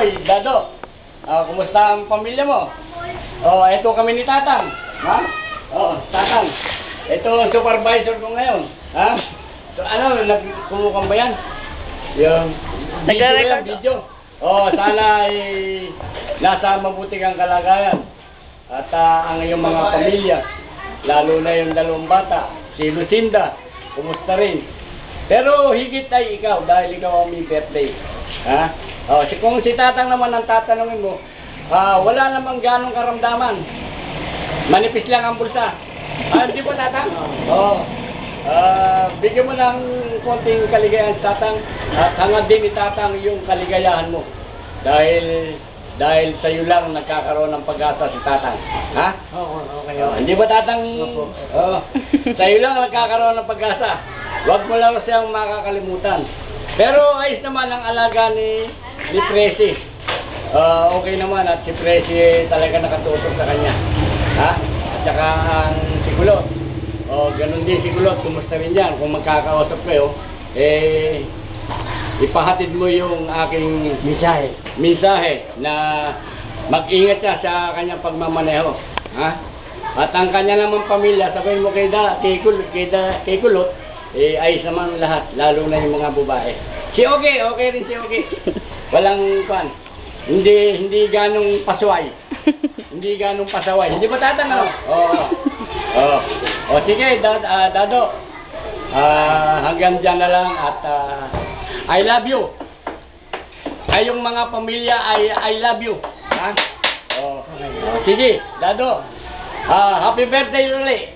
Oy, Dado. Kumusta ang pamilya mo? Oh, ito kami ni Tatang. Ha? Oh, Tatang. Ito ang supervisor ko ngayon. Ha? So, ano, nagkumukam ba yan? Yung video. Oh, sana ay nasa mabuti kang kalagayan. At ang iyong mga pamilya, lalo na yung dalawang bata, si Lucinda, kumusta rin? Pero higit ay ikaw dahil ikaw ang may birthday. Ha? Oh, kung si Tatang naman ang tatanungin mo, wala namang ganong karamdaman. Manipis lang ang bulsa. Di ba, Tatang? Oo. Bigyan mo ng konting kaligayahan sa Tatang at hangad din ni Tatang yung kaligayahan mo. Dahil sa iyo lang nagkakaroon ng pag-asa si Tatang. Ha? Oo, okay. Hindi ba, Tatang? Oo. Sa iyo lang nagkakaroon ng pag-asa. Huwag mo lang siyang makakalimutan. Pero ayos naman ang alaga ni Presi. Okay naman at si Presi talaga nakatutok sa kanya. Ha? At saka ang si Kulot. Ganun din si Kulot. Kumusta rin yan? Kung magkakausap kayo, ipahatid mo yung aking mensahe na mag-ingat siya sa kanyang pagmamaneho. Ha? At ang kanya naman pamilya, sabihin mo kay Kulot, ayos naman lahat, lalo na yung mga babae. Okay rin si Okay. Walang kwan. Hindi ganong pasaway. Hindi ganong pasaway. Hindi ba, Tatang? Sige, Dado. Hanggang dyan na lang at I love you. Ay, yung mga pamilya I love you. Ha? Sige, Dado. Happy birthday ulit.